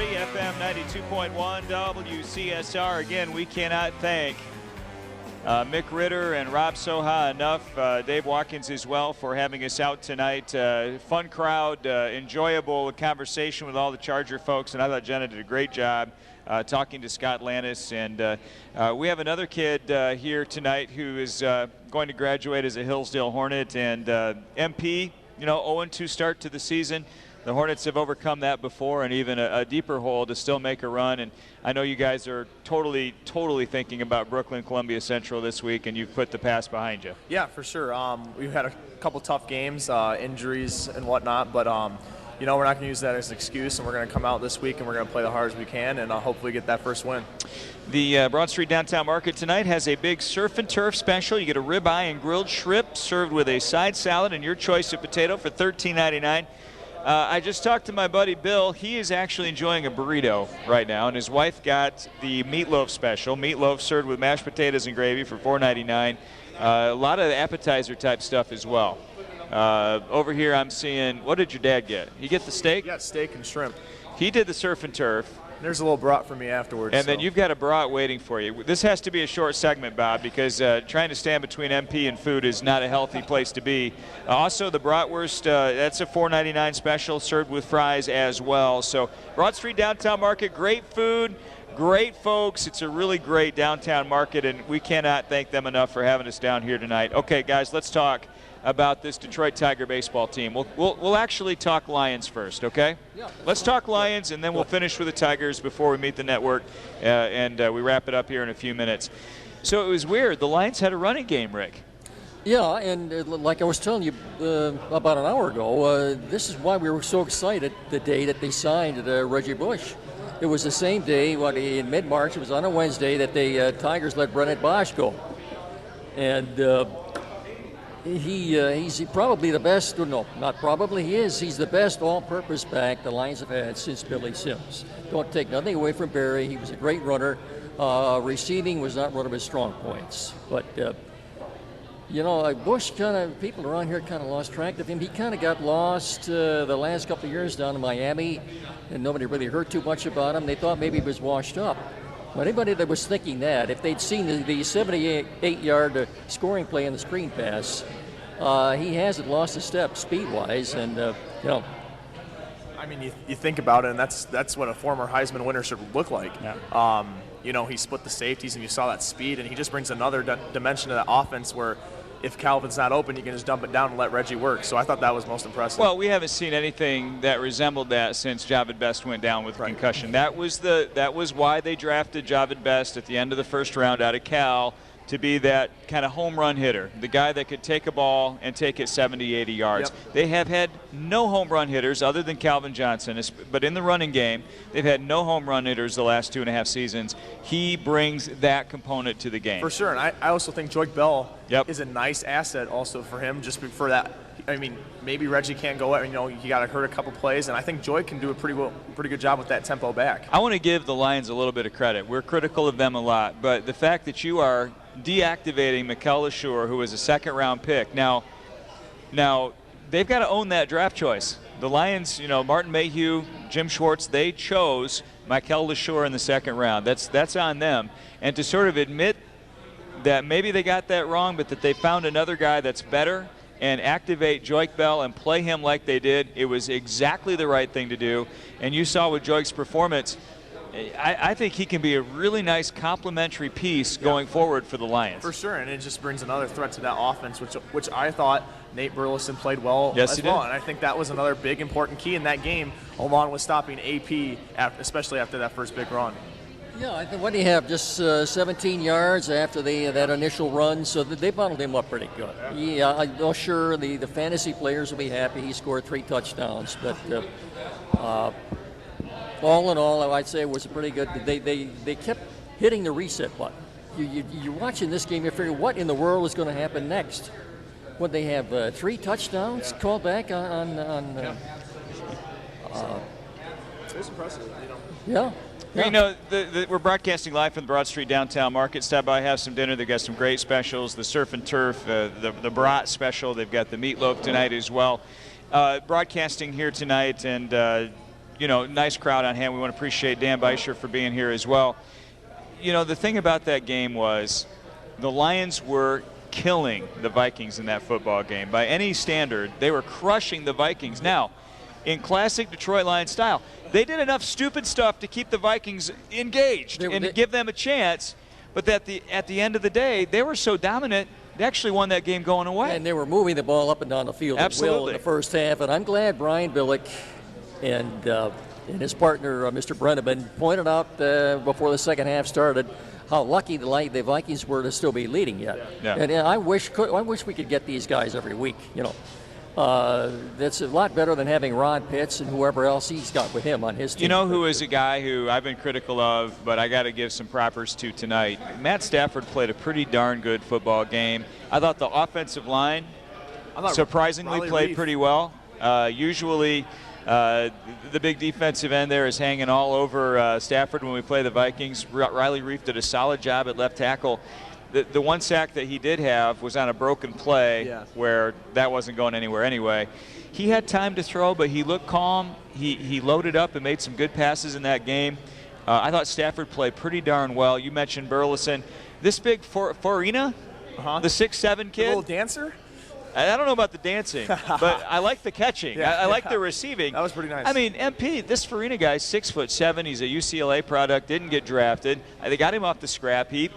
640 FM 92.1 WCSR. Again, we cannot thank Mick Ritter and Rob Soha enough. Dave Watkins as well for having us out tonight. Fun crowd, enjoyable conversation with all the Charger folks, and I thought Jenna did a great job talking to Scott Lannis. And we have another kid here tonight who is going to graduate as a Hillsdale Hornet, and MP, 0-2 start to the season. The Hornets have overcome that before, and even a deeper hole to still make a run. And I know you guys are totally thinking about Brooklyn Columbia Central this week, and you've put the past behind you. Yeah, for sure. We've had a couple tough games, injuries and whatnot, but we're not going to use that as an excuse, and we're going to come out this week and we're going to play the hard as we can and hopefully get that first win. The Broad Street Downtown Market tonight has a big surf and turf special. You get a ribeye and grilled shrimp served with a side salad and your choice of potato for $13.99. I just talked to my buddy Bill. He is actually enjoying a burrito right now, and his wife got the meatloaf special. Meatloaf served with mashed potatoes and gravy for $4.99. A lot of appetizer type stuff as well. Over here I'm seeing, what did your dad get? You get the steak? Yeah, steak and shrimp. He did the surf and turf. There's a little brat for me afterwards. And then you've got a brat waiting for you. This has to be a short segment, Bob, because trying to stand between MP and food is not a healthy place to be. Also, the bratwurst, that's a $4.99 special, served with fries as well. So Broad Street Downtown Market, great food, great folks. It's a really great downtown market, and we cannot thank them enough for having us down here tonight. Okay, guys, let's talk about this Detroit Tiger baseball team. We'll actually talk Lions first, okay? Yeah. Let's talk Lions, and then we'll finish with the Tigers before we meet the network, and we wrap it up here in a few minutes. So it was weird. The Lions had a running game, Rick. Yeah, and like I was telling you about an hour ago, this is why we were so excited the day that they signed Reggie Bush. It was the same day, in mid-March, it was on a Wednesday, that the Tigers let Brennan Bosch go. And he's probably the best, no, not probably, he is. He's the best all-purpose back the Lions have had since Billy Sims. Don't take nothing away from Barry. He was a great runner. Receiving was not one of his strong points. But, Bush people around here kind of lost track of him. He kind of got lost the last couple of years down in Miami, and nobody really heard too much about him. They thought maybe he was washed up. Anybody that was thinking that, if they'd seen the 78-yard scoring play in the screen pass, he hasn't lost a step speed-wise, and I mean, you think about it, and that's what a former Heisman winner should look like. Yeah. He split the safeties, and you saw that speed, and he just brings another dimension to the offense where if Calvin's not open, you can just dump it down and let Reggie work. So I thought that was most impressive. Well, we haven't seen anything that resembled that since Javid Best went down with concussion. That was why they drafted Javid Best at the end of the first round out of Cal, to be that kind of home run hitter, the guy that could take a ball and take it 70, 80 yards. Yep. They have had no home run hitters other than Calvin Johnson, but in the running game, they've had no home run hitters the last 2.5 seasons. He brings that component to the game. For sure, and I also think Joik Bell is a nice asset also for him, just for that. I mean, maybe Reggie can't go, he got hurt a couple plays, and I think Joik can do a pretty good job with that tempo back. I want to give the Lions a little bit of credit. We're critical of them a lot, but the fact that you are deactivating Mikel Leshoure, who was a second-round pick. Now, they've got to own that draft choice. The Lions, Martin Mayhew, Jim Schwartz, they chose Mikel Leshoure in the second round. That's on them. And to sort of admit that maybe they got that wrong, but that they found another guy that's better and activate Joik Bell and play him like they did, it was exactly the right thing to do. And you saw with Joik's performance, I think he can be a really nice complementary piece going forward for the Lions. For sure, and it just brings another threat to that offense, which I thought Nate Burleson played well as well. And I think that was another big, important key in that game, along with stopping AP, especially after that first big run. Yeah, I think, what do you have, just 17 yards after that initial run, so they bundled him up pretty good. Yeah, I'm sure the fantasy players will be happy he scored 3 touchdowns, but all in all, I'd say it was a pretty good. They kept hitting the reset button. You're watching this game, you figure what in the world is going to happen next. Would they have 3 touchdowns called back on it was impressive, Yeah. Yeah. We're broadcasting live from the Broad Street Downtown Market. Stop by, have some dinner. They've got some great specials, the surf and turf, the brat special. They've got the meatloaf tonight as well. Broadcasting here tonight, and nice crowd on hand. We want to appreciate Dan Beischer for being here as well. The thing about that game was the Lions were killing the Vikings in that football game. By any standard, they were crushing the Vikings. Now, in classic Detroit Lions style, they did enough stupid stuff to keep the Vikings engaged and to give them a chance. But at the end of the day, they were so dominant, they actually won that game going away. And they were moving the ball up and down the field at will in the first half. And I'm glad Brian Billick and his partner, Mr. Brenneman, pointed out before the second half started how lucky the Vikings were to still be leading yet. Yeah. And I wish we could get these guys every week. That's a lot better than having Rod Pitts and whoever else he's got with him on his team. Who is a guy who I've been critical of, but I got to give some propers to tonight. Matt Stafford played a pretty darn good football game. I thought the offensive line surprisingly played pretty well. Usually the big defensive end there is hanging all over Stafford when we play the Vikings. Riley Reif did a solid job at left tackle. The one sack that he did have was on a broken play where that wasn't going anywhere anyway. He had time to throw, but he looked calm. He loaded up and made some good passes in that game. I thought Stafford played pretty darn well. You mentioned Burleson. This big Farina, the 6'7" kid. The little dancer? I don't know about the dancing, but I like the catching. I like the receiving. That was pretty nice. I mean, MP, this Farina guy, 6'7". He's a UCLA product, didn't get drafted. They got him off the scrap heap.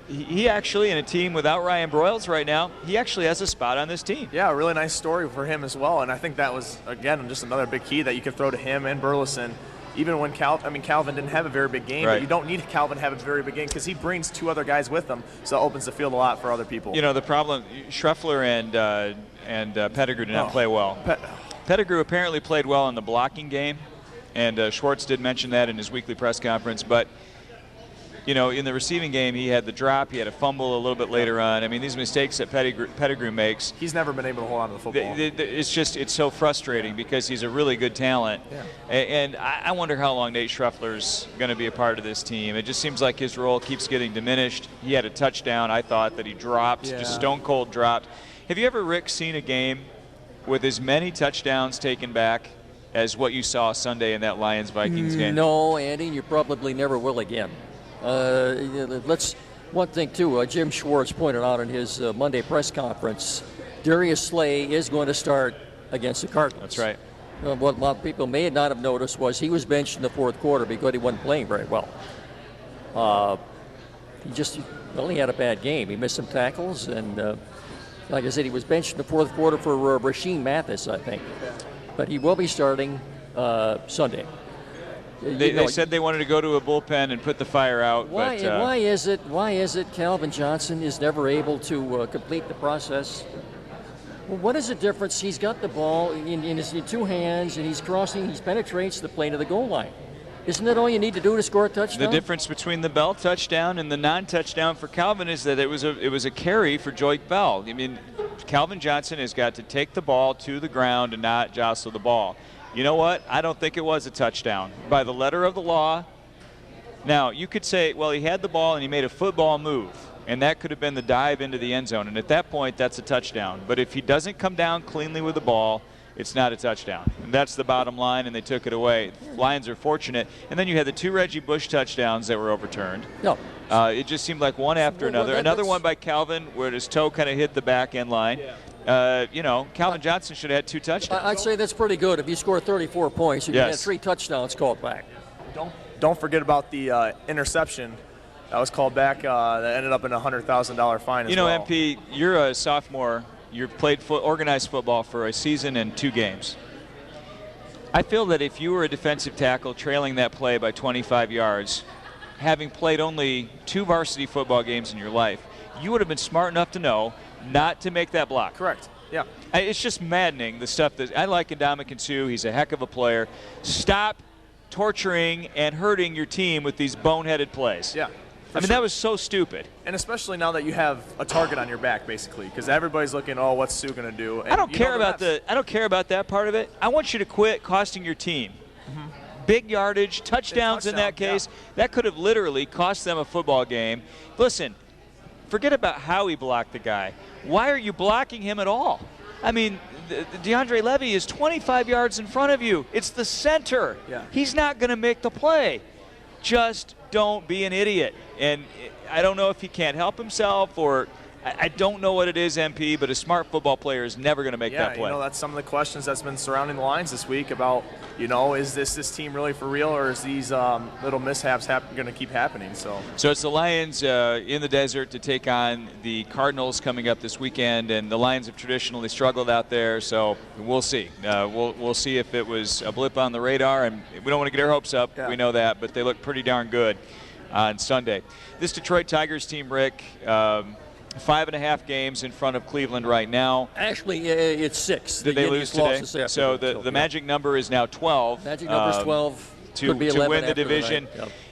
He actually, in a team without Ryan Broyles right now, he actually has a spot on this team. Yeah, a really nice story for him as well. And I think that was, again, just another big key that you could throw to him and Burleson. Even when Calvin didn't have a very big game, but you don't need Calvin to have a very big game because he brings two other guys with him, so that opens the field a lot for other people. The problem, Schreffler and Pettigrew did not play well. Pettigrew apparently played well in the blocking game, and Schwartz did mention that in his weekly press conference, but in the receiving game, he had the drop. He had a fumble a little bit later on. I mean, these mistakes that Pettigrew makes. He's never been able to hold on to the football. It's so frustrating because he's a really good talent. Yeah. And I wonder how long Nate Schreffler's going to be a part of this team. It just seems like his role keeps getting diminished. He had a touchdown, I thought, that he dropped, just stone cold dropped. Have you ever, Rick, seen a game with as many touchdowns taken back as what you saw Sunday in that Lions-Vikings game? No, Andy, you probably never will again. One thing too, Jim Schwartz pointed out in his Monday press conference, Darius Slay is going to start against the Cardinals. That's right. What a lot of people may not have noticed was he was benched in the fourth quarter because he wasn't playing very well. He had a bad game. He missed some tackles, and like I said, he was benched in the fourth quarter for Rasheem Mathis, I think. But he will be starting Sunday. They said they wanted to go to a bullpen and put the fire out. Why is it Calvin Johnson is never able to complete the process? Well, what is the difference? He's got the ball in his two hands, and he penetrates the plane of the goal line. Isn't that all you need to do to score a touchdown? The difference between the Bell touchdown and the non-touchdown for Calvin is that it was a carry for Joyke Bell. I mean, Calvin Johnson has got to take the ball to the ground and not jostle the ball. You know what? I don't think it was a touchdown. By the letter of the law, now you could say, well, he had the ball and he made a football move, and that could have been the dive into the end zone, and at that point, that's a touchdown. But if he doesn't come down cleanly with the ball, it's not a touchdown. And that's the bottom line, and they took it away. Lions are fortunate. And then you had the two Reggie Bush touchdowns that were overturned. No. It just seemed like one after another. Another one by Calvin where his toe kind of hit the back end line. Calvin Johnson should have had two touchdowns. I'd say that's pretty good. If you score 34 points, you can have 3 touchdowns called back. Don't forget about the interception that was called back that ended up in a $100,000 fine as well. MP, you're a sophomore. You've played organized football for a season and 2 games. I feel that if you were a defensive tackle trailing that play by 25 yards, having played only 2 varsity football games in your life, you would have been smart enough to know not to make that block. Correct. Yeah. It's just maddening, the stuff that I like Ndamukong Suh. He's a heck of a player. Stop torturing and hurting your team with these boneheaded plays. Yeah. I mean, that was so stupid. And especially now that you have a target on your back, basically, because everybody's looking, what's Suh going to do? And I don't care about that part of it. I want you to quit costing your team. Mm-hmm. Big yardage, touchdowns in that case. Yeah. That could have literally cost them a football game. Listen, forget about how he blocked the guy. Why are you blocking him at all? I mean, DeAndre Levy is 25 yards in front of you. It's the center. Yeah. He's not going to make the play. Just don't be an idiot. And I don't know if he can't help himself or I don't know what it is, MP, but a smart football player is never going to make that play. That's some of the questions that's been surrounding the lines this week about, is this team really for real, or is these little mishaps going to keep happening? So it's the Lions in the desert to take on the Cardinals coming up this weekend, and the Lions have traditionally struggled out there, so we'll see. We'll see if it was a blip on the radar, and we don't want to get our hopes up. Yeah. We know that, but they look pretty darn good on Sunday. This Detroit Tigers team, Rick, 5.5 games in front of Cleveland right now. Actually, it's 6. Did they lose today? So the magic number is now 12. Magic number is 12. To win the division.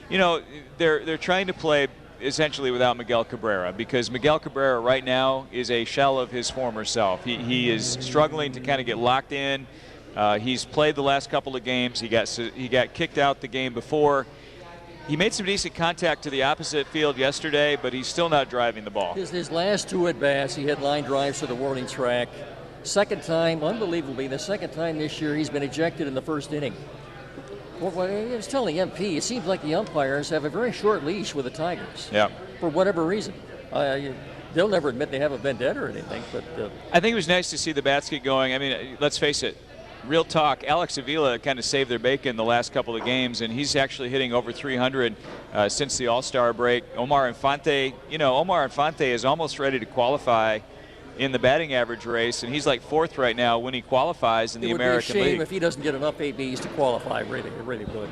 Yep. They're trying to play essentially without Miguel Cabrera because Miguel Cabrera right now is a shell of his former self. He is struggling to kind of get locked in. He's played the last couple of games. He got kicked out the game before. He made some decent contact to the opposite field yesterday, but he's still not driving the ball. His last 2 at-bats, he had line drives to the warning track. Second time, unbelievably, the second time this year he's been ejected in the first inning. Well, I was telling MP, it seems like the umpires have a very short leash with the Tigers. Yeah. For whatever reason. They'll never admit they have a vendetta or anything, but... I think it was nice to see the bats get going. I mean, let's face it. Real talk, Alex Avila kind of saved their bacon the last couple of games, and he's actually hitting over 300 since the All-Star break. Omar Infante is almost ready to qualify in the batting average race, and he's like 4th right now when he qualifies in the American League. It would be a shame if he doesn't get enough ABs to qualify, really would.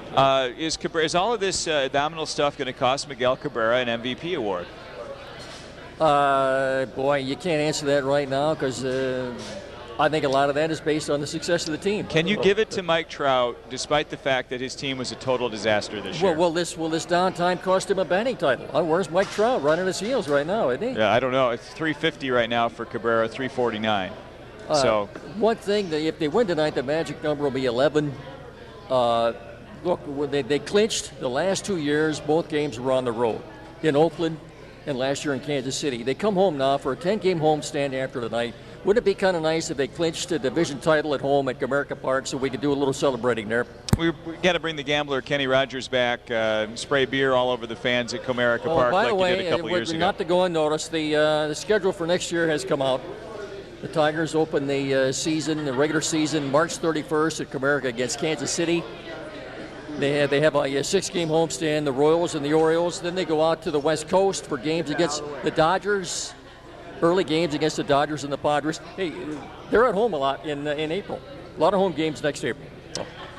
Is all of this abdominal stuff going to cost Miguel Cabrera an MVP award? Boy, you can't answer that right now because I think a lot of that is based on the success of the team. Can you give it to Mike Trout, despite the fact that his team was a total disaster this year? Will this downtime cost him a batting title? Where's Mike Trout running his heels right now, isn't he? Yeah, I don't know. It's 350 right now for Cabrera, 349. So one thing, if they win tonight, the magic number will be 11. Look, they clinched the last 2 years. Both games were on the road in Oakland and last year in Kansas City. They come home now for a 10-game homestand after tonight. Wouldn't it be kind of nice if they clinched a division title at home at Comerica Park so we could do a little celebrating there? We got to bring the gambler Kenny Rogers back, spray beer all over the fans at Comerica Park by the way, you did a couple years ago. Not to go unnoticed, the schedule for next year has come out. The Tigers open the regular season, March 31st at Comerica against Kansas City. They have a 6-game homestand, the Royals and the Orioles. Then they go out to the West Coast for games against the Dodgers. Early games against the Dodgers and the Padres. Hey, they're at home a lot in April. A lot of home games next April.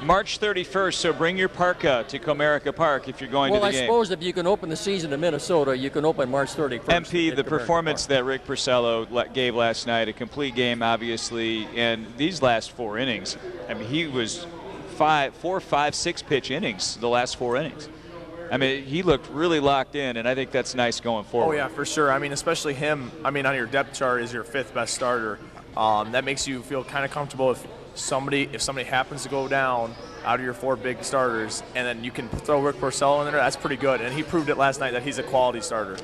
March 31st, so bring your parka to Comerica Park if you're going to the game. Well, I suppose if you can open the season in Minnesota, you can open March 31st. MP, the performance that Rick Porcello gave last night, a complete game, obviously, and these last 4 innings, I mean, he was 4, 5, 6 pitch innings, the last 4 innings. I mean, he looked really locked in, and I think that's nice going forward. Oh, yeah, for sure. I mean, especially him, on your depth chart is your 5th best starter. That makes you feel kind of comfortable if somebody happens to go down out of your 4 big starters, and then you can throw Rick Porcello in there. That's pretty good, and he proved it last night that he's a quality starter.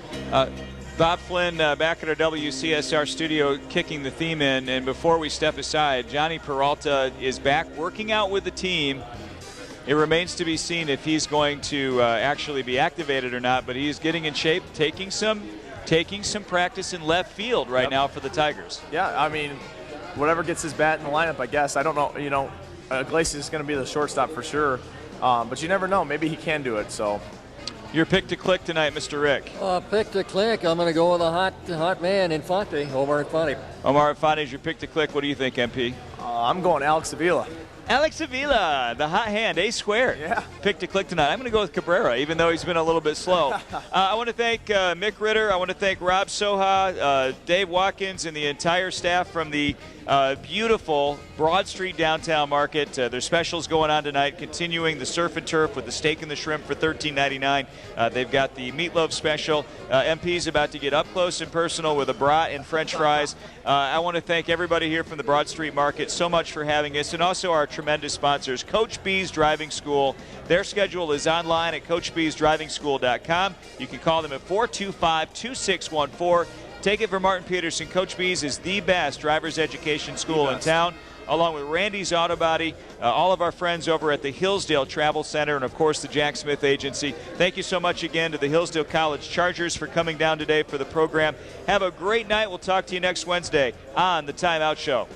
Bob Flynn back at our WCSR studio kicking the theme in, and before we step aside, Johnny Peralta is back working out with the team. It remains to be seen if he's going to actually be activated or not, but he's getting in shape, taking some practice in left field right now for the Tigers. Yeah, I mean, whatever gets his bat in the lineup, I guess. I don't know, Iglesias is going to be the shortstop for sure, but you never know. Maybe he can do it, so. Your pick to click tonight, Mr. Rick. Pick to click. I'm going to go with a hot man, Infante, Omar Infante. Omar Infante is your pick to click. What do you think, MP? I'm going Alex Avila. Alex Avila, the hot hand, A-squared. Yeah. Pick to click tonight. I'm going to go with Cabrera, even though he's been a little bit slow. I want to thank Mick Ritter. I want to thank Rob Soha, Dave Watkins, and the entire staff from the beautiful Broad Street downtown market. There's specials going on tonight, continuing the surf and turf with the steak and the shrimp for $13.99. They've got the meatloaf special. MP's about to get up close and personal with a brat and French fries. I want to thank everybody here from the Broad Street Market so much for having us, and also our tremendous sponsors, Coach B's Driving School. Their schedule is online at CoachB'sDrivingSchool.com. You can call them at 425-2614. Take it from Martin Peterson. Coach B's is the best driver's education school in town, along with Randy's Auto Body, all of our friends over at the Hillsdale Travel Center, and, of course, the Jack Smith Agency. Thank you so much again to the Hillsdale College Chargers for coming down today for the program. Have a great night. We'll talk to you next Wednesday on The Time Out Show.